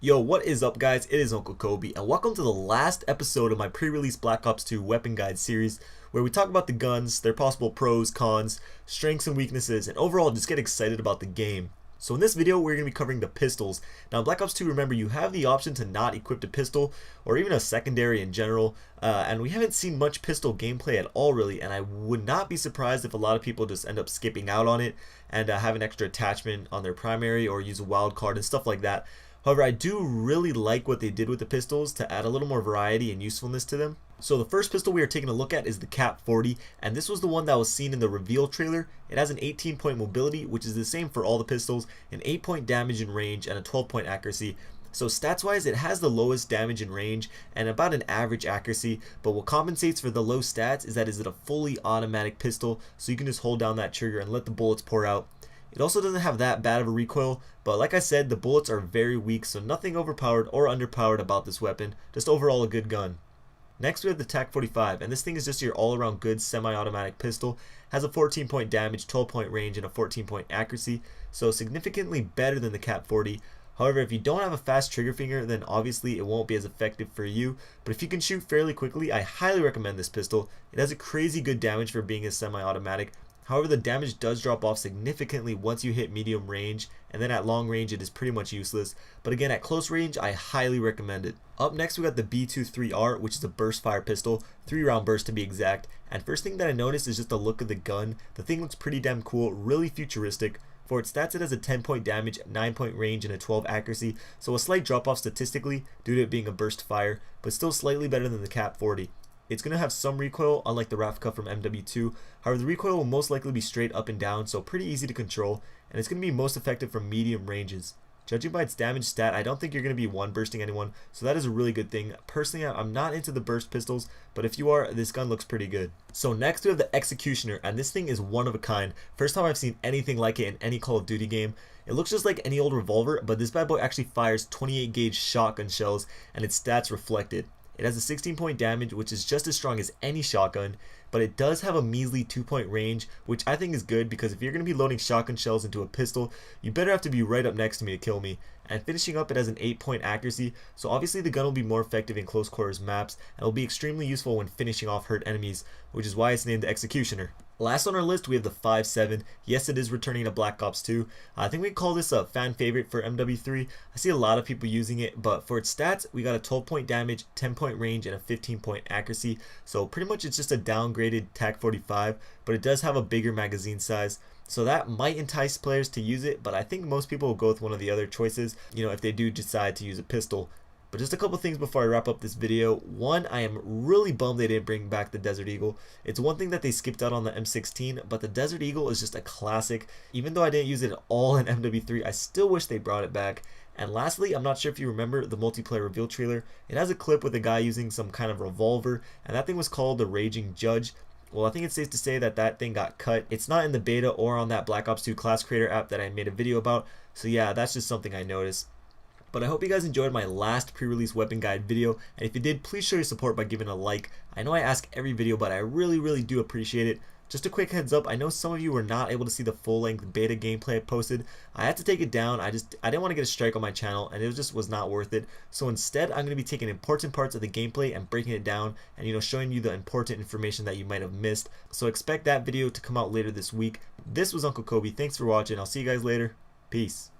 Yo, what is up guys? It is Uncle Kobe and welcome to the last episode of my pre-release Black Ops 2 weapon guide series where we talk about the guns, their possible pros, cons, strengths and weaknesses, and overall just get excited about the game. So in this video we're going to be covering the pistols. Now in Black Ops 2, remember, you have the option to not equip a pistol or even a secondary in general, and we haven't seen much pistol gameplay at all really, and I would not be surprised if a lot of people just end up skipping out on it and have an extra attachment on their primary or use a wild card and stuff like that. However, I do really like what they did with the pistols to add a little more variety and usefulness to them. So the first pistol we are taking a look at is the KAP 40, and this was the one that was seen in the reveal trailer. It has an 18-point mobility, which is the same for all the pistols, an 8-point damage and range, and a 12-point accuracy. So stats wise, it has the lowest damage and range and about an average accuracy, but what compensates for the low stats is that it is a fully automatic pistol, so you can just hold down that trigger and let the bullets pour out. It also doesn't have that bad of a recoil, but like I said, the bullets are very weak, so nothing overpowered or underpowered about this weapon, just overall a good gun. Next we have the TAC 45, and this thing is just your all-around good semi-automatic pistol. Has a 14-point damage, 12-point range, and a 14-point accuracy, so significantly better than the KAP 40. However, if you don't have a fast trigger finger, then obviously it won't be as effective for you, but if you can shoot fairly quickly, I highly recommend this pistol. It has a crazy good damage for being a semi-automatic. However, the damage does drop off significantly once you hit medium range, and then at long range it is pretty much useless, but again at close range I highly recommend it. Up next we got the B23R, which is a burst fire pistol, 3-round burst to be exact, and first thing that I noticed is just the look of the gun. The thing looks pretty damn cool, really futuristic. For its stats, it has a 10-point damage, 9-point range, and a 12 accuracy, so a slight drop off statistically due to it being a burst fire, but still slightly better than the KAP 40. It's going to have some recoil, unlike the Rafka from MW2. However, the recoil will most likely be straight up and down, so pretty easy to control, and it's going to be most effective from medium ranges. Judging by its damage stat, I don't think you're going to be one bursting anyone, so that is a really good thing. Personally, I'm not into the burst pistols, but if you are, this gun looks pretty good. So next we have the Executioner, and this thing is one of a kind. First time I've seen anything like it in any Call of Duty game. It looks just like any old revolver, but this bad boy actually fires 28 gauge shotgun shells, and its stats reflect it. It has a 16-point damage, which is just as strong as any shotgun, but it does have a measly 2-point range, which I think is good because if you're going to be loading shotgun shells into a pistol, you better have to be right up next to me to kill me. And finishing up, it has an 8-point accuracy, so obviously the gun will be more effective in close quarters maps, and will be extremely useful when finishing off hurt enemies, which is why it's named the Executioner. Last on our list we have the 5.7. Yes, it is returning to Black Ops 2. I think we call this a fan favorite for MW3. I see a lot of people using it, but for its stats, we got a 12-point damage, 10-point range, and a 15-point accuracy. So pretty much it's just a downgraded TAC 45, but it does have a bigger magazine size. So that might entice players to use it, but I think most people will go with one of the other choices, if they do decide to use a pistol. But just a couple things before I wrap up this video. One, I am really bummed they didn't bring back the Desert Eagle. It's one thing that they skipped out on the M16, but the Desert Eagle is just a classic. Even though I didn't use it at all in MW3, I still wish they brought it back. And lastly, I'm not sure if you remember the multiplayer reveal trailer. It has a clip with a guy using some kind of revolver, and that thing was called the Raging Judge. Well, I think it's safe to say that that thing got cut. It's not in the beta or on that Black Ops 2 class creator app that I made a video about. So yeah, that's just something I noticed. But I hope you guys enjoyed my last pre-release weapon guide video, and if you did, please show your support by giving a like. I know I ask every video, but I really do appreciate it. Just a quick heads up, I know some of you were not able to see the full-length beta gameplay I posted. I had to take it down. I didn't want to get a strike on my channel, and it just was not worth it. So instead, I'm going to be taking important parts of the gameplay and breaking it down, and showing you the important information that you might have missed. So expect that video to come out later this week. This was Uncle Kobe. Thanks for watching. I'll see you guys later. Peace.